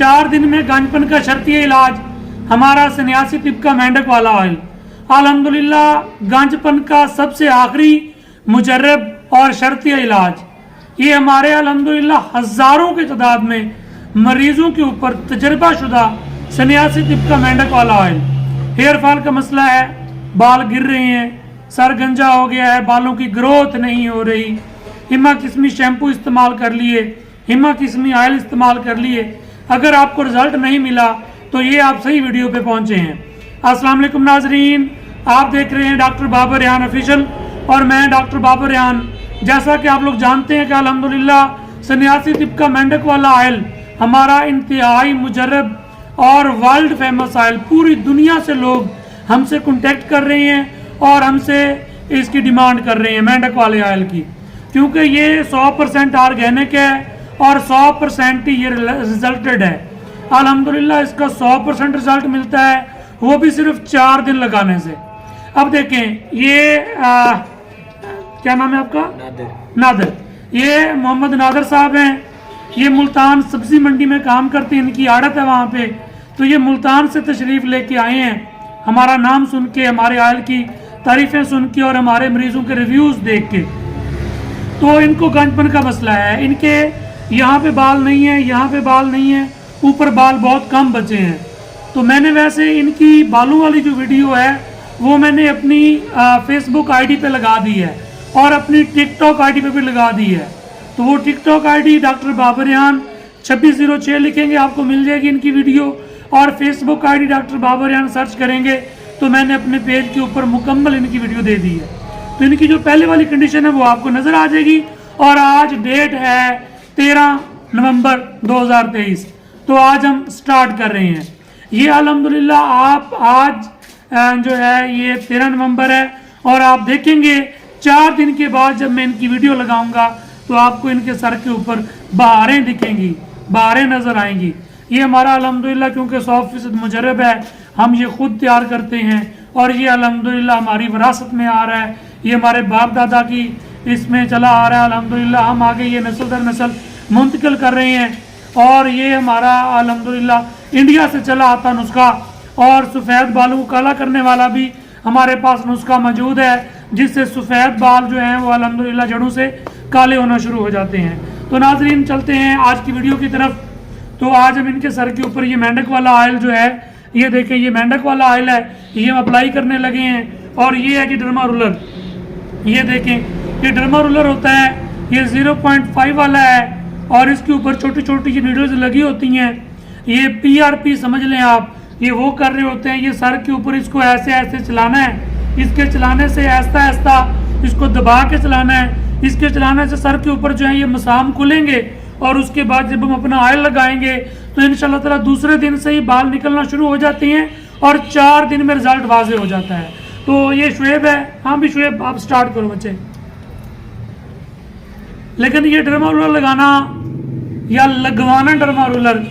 4 दिन में गांजपन का शर्तीय इलाज हमारा सन्यासी तिब का मेंढक वाला ऑयल। अल्हम्दुलिल्लाह गांजपन का सबसे आखिरी मुजर्रब और शर्तीय इलाज ये हमारे अल्हम्दुलिल्लाह हजारों की तादाद में मरीजों के ऊपर तजर्बा शुदा सन्यासी तिब का मेंढक वाला ऑयल। हेयर फॉल का मसला है, बाल गिर रहे हैं, सर गंजा हो गया है, बालों की ग्रोथ नहीं हो रही, हिमा किस्मी शैम्पू इस्तेमाल कर लिए, हिमा किस्मी ऑयल इस्तेमाल कर लिए, अगर आपको रिजल्ट नहीं मिला तो ये आप सही वीडियो पे पहुंचे हैं। अस्सलाम वालेकुम नाजरीन, आप देख रहे हैं डॉक्टर बाबर रेहान ऑफिशियल और मैं डॉक्टर बाबर रेहान। जैसा कि आप लोग जानते हैं कि अल्हम्दुलिल्लाह सन्यासी तिब का मेंढक वाला ऑयल हमारा इंतहाई मुजर्रब और वर्ल्ड फेमस ऑयल, पूरी दुनिया से लोग हमसे कॉन्टेक्ट कर रहे हैं और हमसे इसकी डिमांड कर रहे हैं मेंढक वाले ऑयल की, क्योंकि ये 100% ऑर्गेनिक है और 100% ये रिजल्टेड है। अल्हम्दुलिल्लाह इसका 100% रिजल्ट मिलता है, वो भी सिर्फ 4 दिन लगाने से। अब देखें ये क्या नाम है आपका? नादर। ये मोहम्मद नादर साहब हैं, ये मुल्तान सब्जी मंडी में काम करते हैं, इनकी आड़त है वहाँ पे। तो ये मुल्तान से तशरीफ़ लेके आए हैं हमारा नाम सुन के, हमारे ऑयल की तारीफ़ें सुन के और हमारे मरीज़ों के रिव्यूज़ देख के। तो इनको गांजपन का मसला है, इनके यहाँ पे बाल नहीं है, यहाँ पे बाल नहीं है, ऊपर बाल बहुत कम बचे हैं। तो मैंने वैसे इनकी बालों वाली जो वीडियो है वो मैंने अपनी फेसबुक आईडी पे लगा दी है और अपनी टिकटॉक आईडी पे भी लगा दी है। तो वो TikTok ID doctor Babar Rehan 2606 लिखेंगे आपको मिल जाएगी इनकी वीडियो, और Facebook ID doctor Babar Rehan search करेंगे तो मैंने अपने पेज के ऊपर मुकम्मल इनकी वीडियो दे दी है। तो इनकी जो पहले वाली कंडीशन है वो आपको नज़र आ जाएगी। और आज डेट है 13 नवंबर 2023। तो आज हम स्टार्ट कर रहे हैं। ये अल्हम्दुलिल्लाह आप आज जो है ये 13 नवंबर है और आप देखेंगे 4 दिन के बाद जब मैं इनकी वीडियो लगाऊंगा तो आपको इनके सर के ऊपर बहारें दिखेंगी, बहारें नज़र आएंगी। ये हमारा अल्हम्दुलिल्लाह क्योंकि 100% मुजर्रब है, हम ये खुद तैयार करते हैं और ये अल्हम्दुलिल्लाह हमारी विरासत में आ रहा है, ये हमारे बाप दादा की इसमें चला आ रहा है। अल्हम्दुलिल्लाह हम आगे ये नस्ल दर नस्ल मुंतकिल कर रहे हैं और ये हमारा अल्हम्दुलिल्लाह इंडिया से चला आता नुस्खा, और सफ़ेद बालों को काला करने वाला भी हमारे पास नुस्खा मौजूद है, जिससे सफ़ेद बाल जो हैं वो अल्हम्दुलिल्लाह जड़ों से काले होना शुरू हो जाते हैं। तो नाजरीन चलते हैं आज की वीडियो की तरफ। तो आज हम इनके सर के ऊपर ये मेंढक वाला ऑयल जो है, ये देखें ये मेंढक वाला ऑयल है, ये हम अप्लाई करने लगे हैं। और ये है कि डर्मा रोलर, ये देखें ये डर्मा रोलर होता है, ये 0.5 वाला है और इसके ऊपर छोटी छोटी ये नीडल्स लगी होती हैं। ये PRP समझ लें आप, ये वो कर रहे होते हैं, ये सर के ऊपर इसको ऐसे ऐसे चलाना है, इसके चलाने से ऐसा ऐसा इसको दबा के चलाना है, इसके चलाने से सर के ऊपर जो है ये मसाम खुलेंगे और उसके बाद जब हम अपना ऑयल लगाएंगे तो इंशाल्लाह ताला दूसरे दिन से ही बाल निकलना शुरू हो जाते हैं और 4 दिन में रिजल्ट वाजे हो जाता है। तो ये शुएब है, हाँ भी शुएब आप स्टार्ट करो बच्चे। लेकिन ये डर्मा रोलर लगाना या लगवाना डर्मा रोलर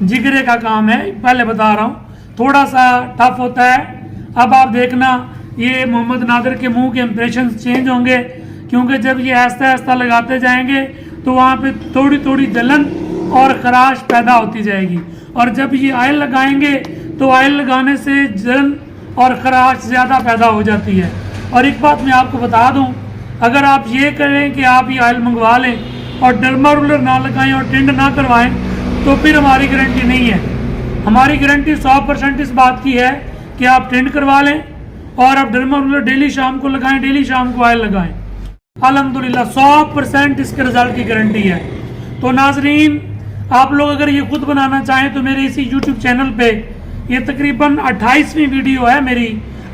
जिगरे का काम है, पहले बता रहा हूँ, थोड़ा सा टफ होता है। अब आप देखना ये मोहम्मद नादर के मुंह के इंप्रेशन चेंज होंगे, क्योंकि जब ये ऐसा ऐसा लगाते जाएंगे तो वहाँ पे थोड़ी थोड़ी जलन और खराश पैदा होती जाएगी, और जब ये ऑयल लगाएंगे तो ऑयल लगाने से जलन और खराश ज़्यादा पैदा हो जाती है। और एक बात मैं आपको बता दूँ, अगर आप ये करें कि आप ये ऑयल मंगवा लें और डर्मा रोलर ना लगाएं और टिंड ना करवाएं तो फिर हमारी गारंटी नहीं है। हमारी गारंटी 100% इस बात की है कि आप टिंड करवा लें और आप डर्मा रोलर डेली शाम को लगाएं, डेली शाम को ऑयल लगाएं। अल्हम्दुलिल्लाह 100% इसके रिजल्ट की गारंटी है। तो नाजरीन आप लोग अगर ये खुद बनाना चाहें तो मेरे इसी यूट्यूब चैनल पे ये तकरीबन 28वीं वीडियो है मेरी।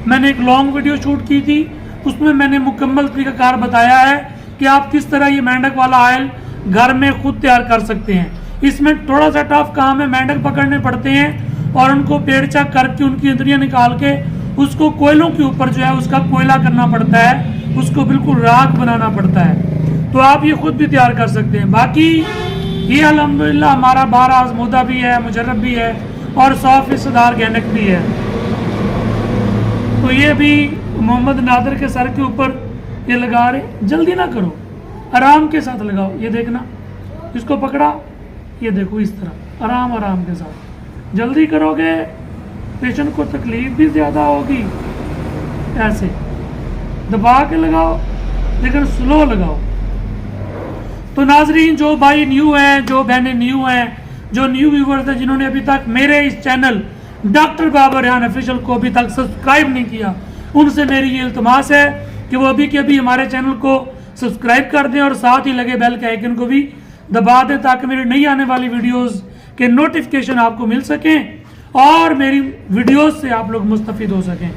मैंने एक लॉन्ग वीडियो शूट की थी, उसमें मैंने मुकम्मल तरीक़ाकार बताया है कि आप किस तरह ये मेंढक वाला ऑयल घर में खुद तैयार कर सकते हैं। इसमें थोड़ा सा टफ काम है, मेंढक पकड़ने पड़ते हैं और उनको पेड़चा करके उनकी इंद्रियां निकाल के उसको कोयलों के ऊपर जो है उसका कोयला करना पड़ता है, उसको बिल्कुल राख बनाना पड़ता है। तो आप ये खुद भी तैयार कर सकते हैं। बाकी ये अल्हम्दुलिल्लाह हमारा 12 आज़मूदा भी है, मुजर्रब भी है और 100% ऑर्गेनिक भी है। तो ये भी मोहम्मद नादर के सर के ऊपर ये लगा रहे, जल्दी ना करो, आराम के साथ लगाओ। ये देखना, इसको पकड़ा, ये देखो इस तरह आराम आराम के साथ। जल्दी करोगे पेशेंट को तकलीफ भी ज़्यादा होगी। ऐसे दबा के लगाओ लेकिन स्लो लगाओ। तो नाजरीन, जो भाई न्यू हैं, जो बहनें न्यू हैं, जो न्यू व्यूवर्स हैं, जिन्होंने अभी तक मेरे इस channel doctor Babar Rehan official को अभी तक सब्सक्राइब नहीं किया, उनसे मेरी ये इल्तमास है कि वो अभी के अभी हमारे चैनल को सब्सक्राइब कर दें और साथ ही लगे बेल के आइकन को भी दबा दें, ताकि मेरी नई आने वाली वीडियोस के नोटिफिकेशन आपको मिल सकें और मेरी वीडियोस से आप लोग मुस्तफ़िद हो सकें।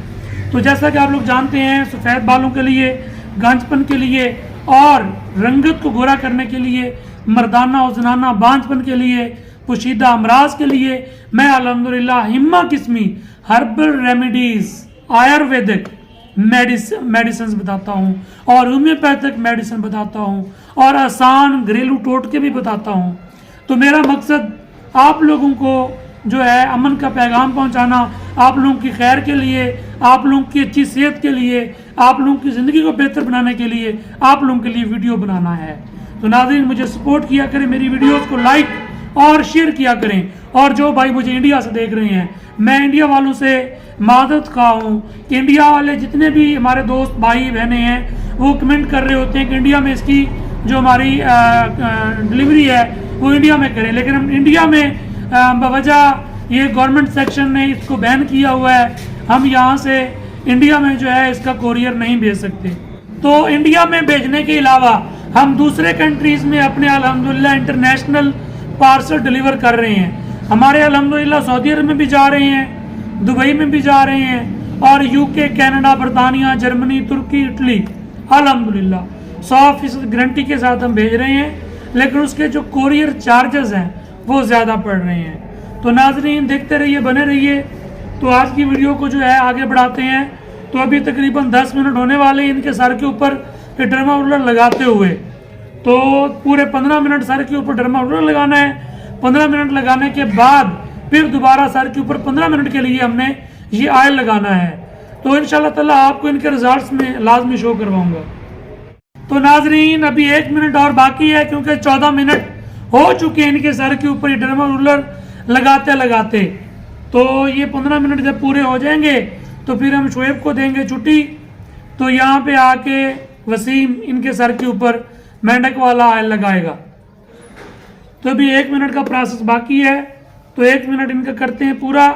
तो जैसा कि आप लोग जानते हैं, सफ़ेद बालों के लिए, गांजपन के लिए और रंगत को गोरा करने के लिए, मर्दाना और जनाना बांझपन के लिए, पोशीदा अमराज के लिए मैं अल्हम्दुलिल्लाह हिम्मा किस्मी हर्बल रेमेडीज़, आयुर्वेदिक मेडिसिन बताता हूँ और होम्योपैथिक मेडिसिन बताता हूँ और आसान घरेलू टोटके भी बताता हूँ। तो मेरा मकसद आप लोगों को जो है अमन का पैगाम पहुँचाना, आप लोगों की खैर के लिए, आप लोगों की अच्छी सेहत के लिए, आप लोगों की ज़िंदगी को बेहतर बनाने के लिए आप लोगों के लिए वीडियो बनाना है। तो नाज़रीन, मुझे सपोर्ट किया करें, मेरी वीडियोस को लाइक और शेयर किया करें। और जो भाई मुझे इंडिया से देख रहे हैं, मैं इंडिया वालों से मादत खा हूँ कि इंडिया वाले जितने भी हमारे दोस्त भाई बहनें हैं वो कमेंट कर रहे होते हैं कि इंडिया में इसकी जो हमारी डिलीवरी है वो इंडिया में करें, लेकिन हम इंडिया में बवजह ये गवर्नमेंट सेक्शन ने इसको बैन किया हुआ है, हम यहाँ से इंडिया में जो है इसका कोरियर नहीं भेज सकते। तो इंडिया में भेजने के अलावा हम दूसरे कंट्रीज़ में अपने अल्हम्दुलिल्लाह इंटरनेशनल पार्सल डिलीवर कर रहे हैं। हमारे अल्हम्दुलिल्लाह सऊदी अरब में भी जा रहे हैं, दुबई में भी जा रहे हैं और यूके, कनाडा, बरतानिया, जर्मनी, तुर्की, इटली अल्हम्दुलिल्लाह 100% गारंटी के साथ हम भेज रहे हैं, लेकिन उसके जो कोरियर चार्जेस हैं वो ज़्यादा पड़ रहे हैं। तो नाजरीन, देखते रहिए, बने रहिए। तो आज की वीडियो को जो है आगे बढ़ाते हैं। तो अभी तकरीबन 10 मिनट होने वाले इनके सर के ऊपर डर्मा रोलर लगाते हुए। तो पूरे 15 मिनट सर के ऊपर डर्मा रोलर लगाना है। 15 मिनट लगाने के बाद फिर दोबारा सर के ऊपर 15 मिनट के लिए हमने ये ऑयल लगाना है। तो इंशाल्लाह ताला आपको इनके रिजल्ट्स में लाजमी शो करवाऊंगा। तो नाजरीन, अभी 1 मिनट और बाकी है, क्योंकि 14 मिनट हो चुके हैं इनके सर के ऊपर ये डर्मा रोलर लगाते लगाते। तो ये 15 मिनट जब पूरे हो जाएंगे तो फिर हम शोएब को देंगे छुट्टी। तो यहाँ पे आके वसीम इनके सर के ऊपर मेंढक वाला ऑयल लगाएगा। तो अभी 1 मिनट का प्रोसेस बाकी है, तो 1 मिनट इनका करते हैं पूरा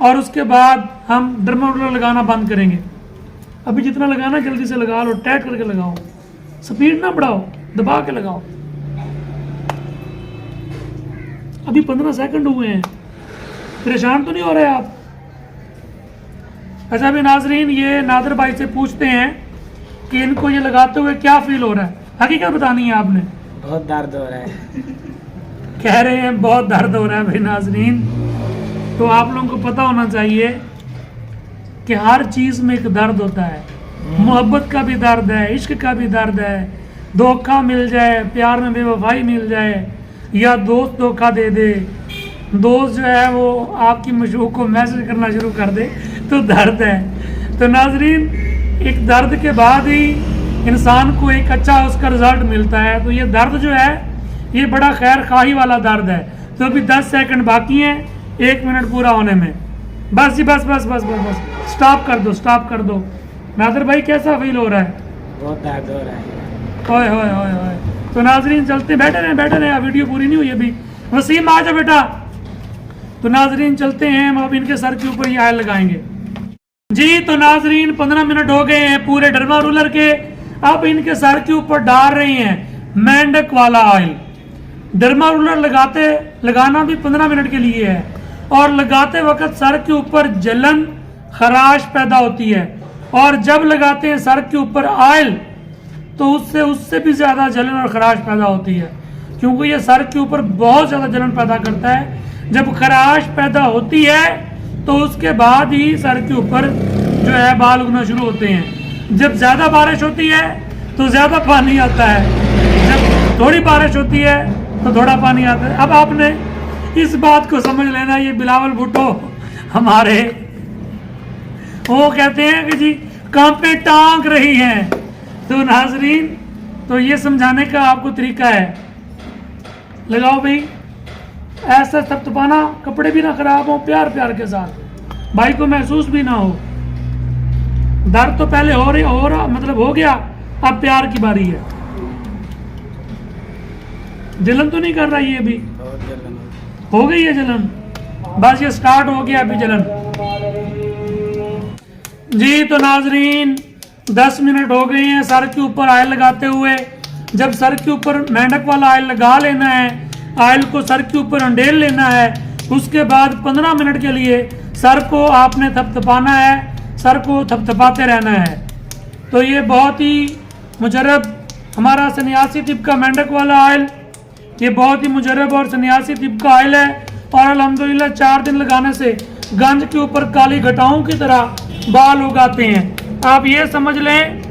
और उसके बाद हम डर्मा रोलर लगाना बंद करेंगे। अभी जितना लगाना जल्दी से लगा लो, टाइट करके लगाओ, स्पीड ना बढ़ाओ, दबा के लगाओ। अभी 15 सेकंड हुए हैं, परेशान तो नहीं हो रहे आप? अच्छा, अभी नाजरीन ये नादर भाई से पूछते हैं कि इनको ये लगाते हुए क्या फील हो रहा है। हकीकत बतानी है आपने? बहुत दर्द हो रहा है। कह रहे हैं बहुत दर्द हो रहा है। भाई नाजरीन, तो आप लोगों को पता होना चाहिए कि हर चीज़ में एक दर्द होता है। मोहब्बत का भी दर्द है, इश्क का भी दर्द है, धोखा मिल जाए, प्यार में बेवफाई मिल जाए, या दोस्त धोखा दे दे, दोस्त जो है वो आपकी मशहूक को मैसेज करना शुरू कर दे, तो दर्द है। तो नाजरीन, एक दर्द के बाद ही इंसान को एक अच्छा उसका रिजल्ट मिलता है। तो ये दर्द जो है ये बड़ा खैर खाही वाला दर्द है। तो अभी 10 सेकंड बाकी हैं 1 मिनट पूरा होने में। बस जी, बस बस बस बस बस, स्टॉप कर दो, स्टॉप कर दो। नादर भाई कैसा फील हो रहा है? बहुत दर्द हो रहा है। होए होए होए होए। तो नाजरीन चलते, बैठे रहे, वीडियो पूरी नहीं हुई अभी। वसीम आ जा बेटा। तो नाजरीन चलते हैं, हम अब इनके सर के ऊपर ये ऑयल लगाएंगे जी। तो नाजरीन 15 मिनट हो गए हैं पूरे डर्मा रोलर के। अब इनके सर के ऊपर डाल रहे हैं मेंढक वाला ऑयल। डर्मा रोलर लगाना भी 15 मिनट के लिए है और लगाते वक्त सर के ऊपर जलन, खराश पैदा होती है, और जब लगाते हैं सर के ऊपर ऑयल तो उससे भी ज़्यादा जलन और खराश पैदा होती है, क्योंकि ये सर के ऊपर बहुत ज़्यादा जलन पैदा करता है। जब खराश पैदा होती है तो उसके बाद ही सर के ऊपर जो है बाल उगना शुरू होते हैं। जब ज़्यादा बारिश होती है तो ज़्यादा पानी आता है, जब थोड़ी बारिश होती है तो थोड़ा पानी आता है। अब आपने इस बात को समझ लेना, ये बिलावल भुट्टो हमारे वो कहते हैं कि जी कांपे टांग रही हैं। तो नाजरीन, तो ये समझाने का आपको तरीका है। लगाओ भाई, ऐसा थपथपाना, कपड़े भी ना खराब हो, प्यार प्यार के साथ, भाई को महसूस भी ना हो। दर्द तो पहले हो रहा मतलब हो गया, अब प्यार की बारी है। जलन तो नहीं कर रहा ये अभी? बहुत जलन हो गई है जलन, बस ये स्टार्ट हो गया अभी जलन। जी तो नाजरीन 10 मिनट हो गए हैं सर के ऊपर ऑयल लगाते हुए। जब सर के ऊपर मेंढक वाला ऑयल लगा लेना है, ऑयल को सर के ऊपर अंडेल लेना है, उसके बाद 15 मिनट के लिए सर को आपने थपथपाना है, सर को थपथपाते रहना है। तो ये बहुत ही मुजरब हमारा सन्यासी टिप का मेंढक वाला ऑयल, ये बहुत ही मुजरब और सन्यासी टिप का ऑयल है। और अल्हम्दुलिल्लाह 4 दिन लगाने से गंज के ऊपर काली घटाओं की तरह बाल उगाते हैं। आप ये समझ लें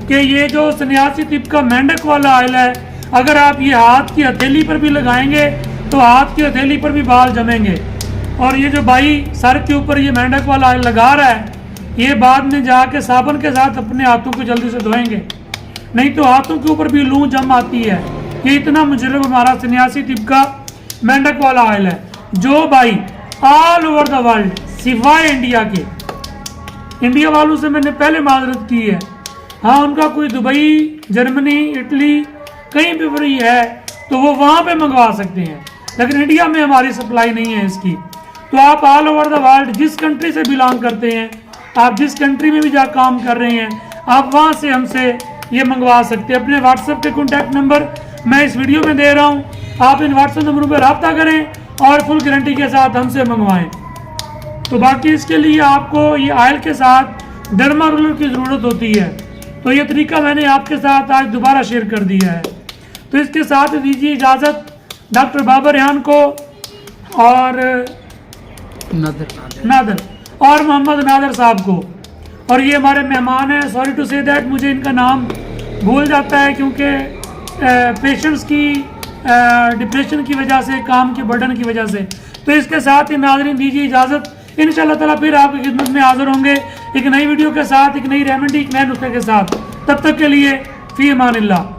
कि ये जो सन्यासी टिप का मेंढक वाला ऑयल है, अगर आप ये हाथ की हथेली पर भी लगाएंगे तो हाथ की हथेली पर भी बाल जमेंगे। और ये जो भाई सर के ऊपर ये मेंढक वाला ऑयल लगा रहा है, ये बाद में जाके साबुन के साथ अपने हाथों को जल्दी से धोएंगे, नहीं तो हाथों के ऊपर भी लू जम आती है। ये इतना मुजरब हमारा सन्यासी टिप का मेंढक वाला ऑयल है, जो भाई ऑल ओवर द वर्ल्ड सिवाय इंडिया के, इंडिया वालों से मैंने पहले माजरत की है, हाँ उनका कोई दुबई, जर्मनी, इटली कहीं भी फ्री है तो वो वहाँ पे मंगवा सकते हैं, लेकिन इंडिया में हमारी सप्लाई नहीं है इसकी। तो आप ऑल ओवर द वर्ल्ड जिस कंट्री से बिलोंग करते हैं, आप जिस कंट्री में भी जा काम कर रहे हैं, आप वहाँ से हमसे ये मंगवा सकते हैं। अपने व्हाट्सएप के कॉन्टैक्ट नंबर मैं इस वीडियो में दे रहा हूँ, आप इन व्हाट्सएप नंबरों पर रब्ता करें और फुल गारंटी के साथ हमसे मंगवाएं। तो बाकी इसके लिए आपको ये ऑयल के साथ डर्मा रोलर की ज़रूरत होती है, तो ये तरीका मैंने आपके साथ आज दोबारा शेयर कर दिया है। तो इसके साथ दीजिए इजाज़त डॉक्टर बाबर रेहान को और नादर और मोहम्मद नादर साहब को, और ये हमारे मेहमान हैं। सॉरी टू से दैट मुझे इनका नाम भूल जाता है क्योंकि पेशेंट्स की डिप्रेशन की वजह से, काम के बर्डन की वजह से। तो इसके साथ ही नाज़रीन दीजिए इजाज़त, इंशाअल्लाह ताला फिर आपकी खिदमत में हाज़िर होंगे एक नई वीडियो के साथ, एक नई रेमेडी, एक नए नुस्खे के साथ। तब तक के लिए फ़ी अमानिल्लाह।